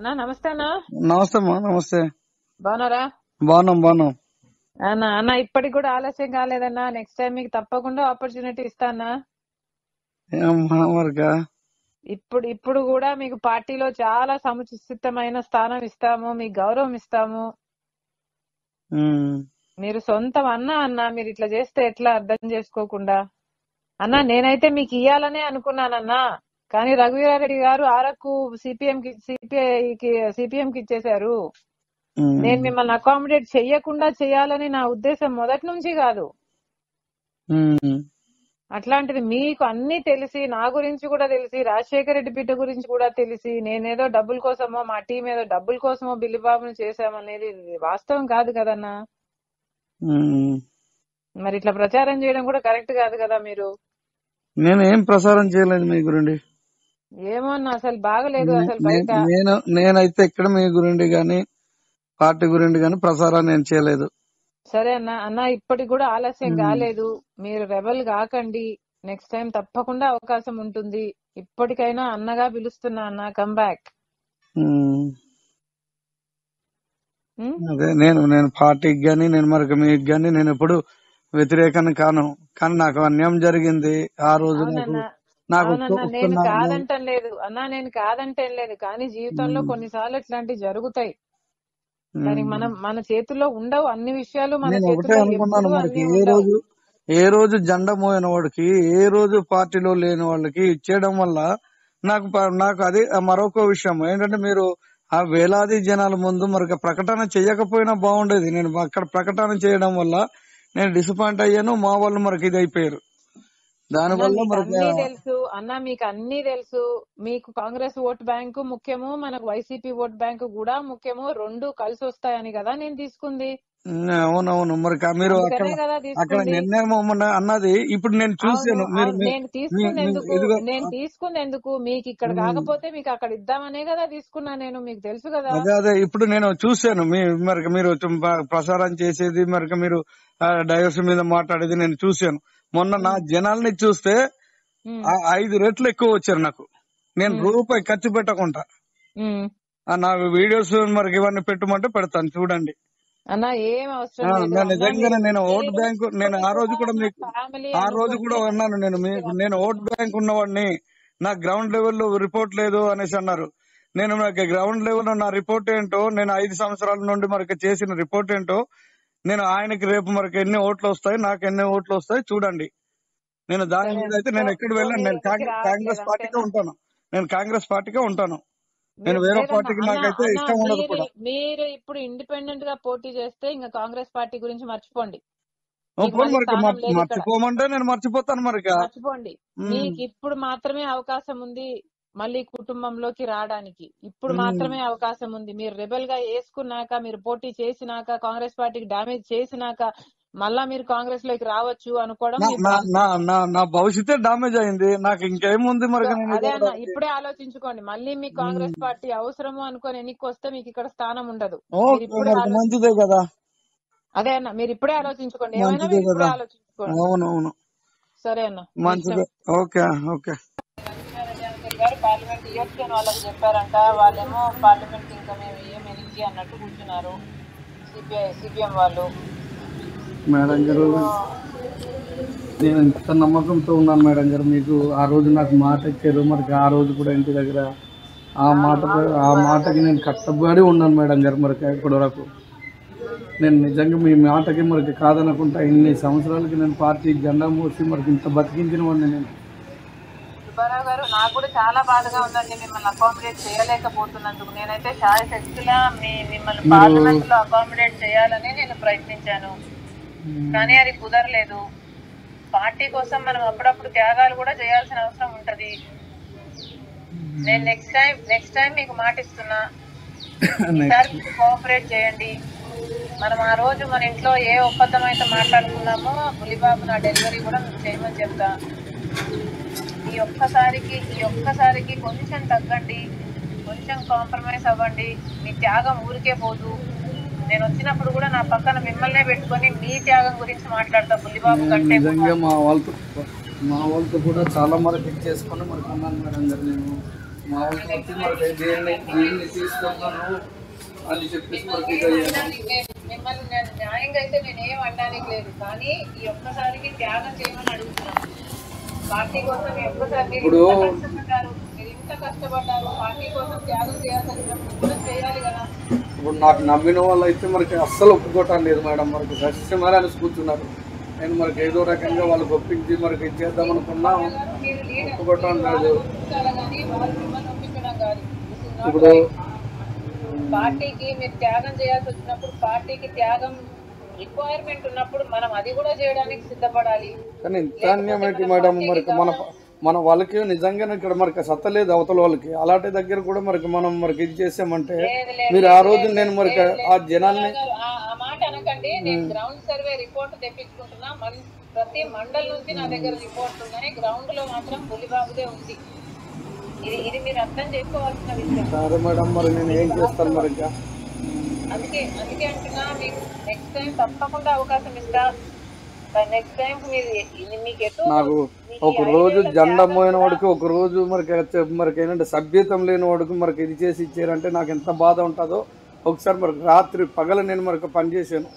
అన్నా నమస్తే అన్నా. నమస్తే అమ్మా. నమస్తే. బాగున్నారా? బాగున్నాం. అన్నా అన్న ఇప్పటికి కూడా ఆలస్యం కాలేదన్నా. నెక్స్ట్ టైం మీకు తప్పకుండా ఆపర్చునిటీ ఇస్తానా. మరికా ఇప్పుడు కూడా మీకు పార్టీలో చాలా సముచితమైన స్థానం ఇస్తాము, మీకు గౌరవం ఇస్తాము. మీరు సొంతం అన్నా మీరు ఇట్లా చేస్తే ఎట్లా అర్థం చేసుకోకుండా. అన్నా నేనైతే మీకు ఇయ్యాలనే అనుకున్నానన్నా, కానీ రఘువీరారెడ్డి గారు ఆరకు సిపిఎం కి ఇచ్చేశారు. నేను మిమ్మల్ని అకామిడేట్ చెయ్యకుండా చెయ్యాలని నా ఉద్దేశం మొదటి నుంచి కాదు. అట్లాంటిది మీకు అన్ని తెలిసి, నా గురించి కూడా తెలిసి, రాజశేఖర రెడ్డి బిడ్డ గురించి కూడా తెలిసి, నేనేదో డబ్బుల కోసమో మా టీం ఏదో డబ్బుల కోసమో బిల్లిబాబుని చేశామనేది వాస్తవం కాదు కదన్నా. మరి ఇట్లా ప్రచారం చేయడం కూడా కరెక్ట్ కాదు కదా. మీరు నేను ఏం ప్రసారం చేయలేదు మీ గురించి. ఏమో అన్న అసలు బాగలేదు అసలు బయట. నేనైతే ఇక్కడ మీ గురించి గాని పార్టీ గురించి గాని ప్రసారం నేను చేయలేదు. సరే అన్న ఇప్పటికి కూడా ఆలస్యం కాలేదు. మీరు రెబల్ కాకండి. నెక్స్ట్ టైం తప్పకుండా అవకాశం ఉంటుంది. ఇప్పటికైనా అన్నగా పిలుస్తున్నా అన్న, కమ్ బ్యాక్. అదే నేను పార్టీకి గాని నేను మరొక మీకు గాని నేను ఎప్పుడు వ్యతిరేకాన్ని కాను. కానీ నాకు అన్యాయం జరిగింది ఆ రోజు. నేను కాదంటం లేదు అన్నా, నేను కాదంటం లేదు. కానీ జీవితంలో కొన్నిసార్లు ఇట్లాంటివి జరుగుతాయి. దానికి మన చేతుల్లో ఉండవు అన్ని విషయాలు. మన చేతుల్లో అనుకున్నాను మనకి ఏ రోజు జెండా మోయన వాడికి, ఏ రోజు పార్టీలో లేని వాళ్ళకి ఇచ్చేయడం వల్ల నాకు అది మరొక విషయం ఏంటంటే, మీరు ఆ వేలాది జనాల ముందు మరొక ప్రకటన చేయకపోయినా బాగుండేది. నేను అక్కడ ప్రకటన చేయడం వల్ల నేను డిసప్పాయింట్ అయ్యాను. మా వాళ్ళు మరొక ఇది అయిపోయారు. దానివల్ల తెలుసు అన్న, మీకు అన్ని తెలుసు. మీకు కాంగ్రెస్ ఓట్ బ్యాంకు ముఖ్యము, మనకు వైసీపీ ఓట్ బ్యాంకు కూడా ముఖ్యము. రెండు కలిసి వస్తాయని కదా నేను తీసుకుంది. అవునవును. మరి మీరు అక్కడ నిర్ణయం అన్నది ఇప్పుడు నేను చూసాను. నేను తీసుకుంది ఎందుకు మీకు ఇక్కడ కాకపోతే మీకు అక్కడ ఇద్దామనే కదా తీసుకున్నా నేను. మీకు తెలుసు కదా. అదే ఇప్పుడు నేను చూసాను. మీరు ప్రసారం చేసేది, మరి మీరు డైవర్స్ మీద మాట్లాడేది నేను చూసాను. మొన్న నా జనాల్ని చూస్తే 5 రెట్లు ఎక్కువ వచ్చారు నాకు. నేను రూపాయి ఖర్చు పెట్టకుండా నా వీడియోస్ మరి ఇవన్నీ పెట్టమంటే పెడతాను, చూడండి. నిజంగానే నేను ఓట్ బ్యాంకు, నేను ఆ రోజు కూడా అన్నాను, నేను ఓట్ బ్యాంక్ ఉన్నవాడిని. నా గ్రౌండ్ లెవెల్లో రిపోర్ట్ లేదు అనేసి అన్నారు. నేను గ్రౌండ్ లెవెల్ నా రిపోర్ట్ ఏంటో, నేను 5 సంవత్సరాల నుండి మరొక చేసిన రిపోర్ట్ ఏంటో, నేను ఆయనకి రేపు మరొక ఎన్ని ఓట్లు వస్తాయి, నాకు ఎన్ని ఓట్లు వస్తాయి చూడండి. నేను దాని మీద అయితే నేను ఎక్కడ వెళ్ళాను. నేను కాంగ్రెస్ పార్టీకే ఉంటాను. నేను వేరే పార్టీకి నాకైతే ఇష్టం ఉండదు కూడా. మీరు ఇప్పుడు ఇండిపెండెంట్ గా పోటీ చేస్తే ఇంకా కాంగ్రెస్ పార్టీ గురించి మర్చిపోండి. మర్చిపోమంటే నేను మర్చిపోతాను. మర్చిపోండి. మీకు ఇప్పుడు మాత్రమే అవకాశం ఉంది మళ్ళీ కుటుంబంలోకి రావడానికి. ఇప్పుడు మాత్రమే అవకాశం ఉంది. మీరు రెబల్ గా వేసుకున్నాక, మీరు పోటీ చేసినాక, కాంగ్రెస్ పార్టీకి డామేజ్ చేసినాక మళ్ళా మీరు కాంగ్రెస్ లోకి రావచ్చు అనుకోవడం. నా భవిష్యత్తే డామేజ్ అయింది. నాకు ఇంకేముంది మరి. అదే అన్న, ఇప్పుడే ఆలోచించుకోండి. మళ్ళీ మీకు కాంగ్రెస్ పార్టీ అవసరము అనుకొని ఎన్నిక వస్తే మీకు ఇక్కడ స్థానం ఉండదు. మంచిదే కదా. అదే అన్న, మీరు ఇప్పుడే ఆలోచించుకోండి. ఏమైనా మీరు ఇప్పుడే ఆలోచించుకోండి. అవునవును, సరే అన్న, మంచిదే. ఓకే. గారు పార్లమెంట్ ఇయర్స్ అని వాళ్ళకి చెప్పారంట. వాళ్ళేమో పార్లమెంట్ ఇంకా మేము ఏం ఎనిమిది అన్నట్టు కూర్చున్నారు సిపిఎం వాళ్ళు. మేడం గారు, నేను ఎంత నమ్మకంతో ఉన్నాను మేడం గారు. మీకు ఆ రోజు నాకు మాట ఇచ్చారు. మరి ఆ రోజు కూడా ఇంటి దగ్గర ఆ మాటకి నేను కష్టపడి ఉన్నాను మేడం గారు. మరి ఇప్పటి వరకు నేను నిజంగా మీ మాటకి మరి కాదనుకుంటా. ఇన్ని సంవత్సరాలకి నేను పార్టీ జెండా మోసి మరి ఇంత బతికించిన వాడిని నేను. సుబ్బారావు గారు, నాకు కూడా చాలా బాధగా ఉందండి మిమ్మల్ని అకామిడేట్ చేయలేకపోతున్నందుకు. నేనైతే చాలా శక్తిగా మిమ్మల్ని పార్లమెంట్ లో అకామిడేట్ చేయాలని నేను ప్రయత్నించాను, కానీ అది కుదరలేదు. పార్టీ కోసం మనం అప్పుడప్పుడు త్యాగాలు కూడా చేయాల్సిన అవసరం ఉంటది. నేను నెక్స్ట్ టైం మీకు మాట ఇస్తున్నా, ఈసారి కోఆపరేట్ చేయండి. మనం ఆ రోజు మన ఇంట్లో ఏ ఒప్పందం అయితే మాట్లాడుకున్నామో, బులిబాబు నా డెలివరీ కూడా మీకు చేయమని చెప్తా. ఈ ఒక్కసారికి కొంచెం తగ్గండి, కొంచెం కాంప్రమైజ్ అవ్వండి. మీ త్యాగం ఊరికే పోదు. నేను వచ్చినప్పుడు కూడా నా పక్కన మిమ్మల్నే పెట్టుకొని మీ త్యాగం గురించి మాట్లాడతా. బుల్లిబాబు కంటే మా వాళ్ళతో కూడా చాలా మరకు చేసుకుని మనకు ఉన్నాను మేడం గారు. నేను మా ఊరికి వచ్చి మరి దీన్ని తీసుకున్నాను అని చెప్పేసి మరి మిమ్మల్ని నేను న్యాయంగా అయితే నేనేం అనడానికి లేదు, కానీ ఈ ఒక్కసారికి త్యాగం చేయమని అడుగుతున్నాను. పార్టీ కోసం ఈ ఒక్కసారి మీరు ఇంత కష్టపడ్డారు, పార్టీ కోసం త్యాగం చేయాల్సిన చేయాలి కదా. ఇప్పుడు నాకు నమ్మిన వాళ్ళు అయితే మనకి అస్సలు ఒప్పుకోవటం లేదు మేడం, మనకి సస్యమారి అని కూర్చున్నారు. నేను మనకి ఏదో రకంగా వాళ్ళకి ఒప్పించి మనకి ఇచ్చేద్దాం అనుకున్నా ఒప్పుకోవటం లేదు. ఇప్పుడు పార్టీకి మీరు త్యాగం చేయాల్సి వచ్చినప్పుడు, పార్టీకి త్యాగం రిక్వైర్మెంట్ ఉన్నప్పుడు మనం అది కూడా చేయడానికి సిద్ధపడాలి. కానీ ఇంత అన్యాయం ఏంటి మేడం, మనకి మన వాళ్ళకి నిజంగానే ఇక్కడ మనకి సత్తలేదు అవతల వాళ్ళకి, అలాంటి దగ్గర కూడా మనకి మనం మనకి ఇది చేసామంటే మీరు ఆ రోజు నేను మనకి ఆ జనాన్ని ఆ మాట అనకండి. నేను గ్రౌండ్ సర్వే రిపోర్ట్ తెప్పించుకుంటున్నా, ప్రతి మండల్ నుంచి నా దగ్గర రిపోర్ట్ ఉన్నాయి. గ్రౌండ్ లో మాత్రం పులిబాబుదే ఉంది. ఇది మీరు అర్థం చేసుకోవాల్సిన విషయం. సరే మేడం, మరి నేను ఏం చేస్తాను మరి ఇంకా. అందుకే అంటున్నా, మీకు నెక్స్ట్ టైం తప్పకుండా అవకాశం ఇస్తా. నెక్స్ట్ టైం మీకు నాకు ఒక రోజు జెండా మోయిన వాడికి, ఒక రోజు మనకి ఏంటంటే సభ్యతం లేని వాడికి మనకి ఇది చేసి ఇచ్చారంటే నాకు ఎంత బాధ ఉంటుందో. ఒకసారి మనకి రాత్రి పగల నేను మనకు పనిచేసాను.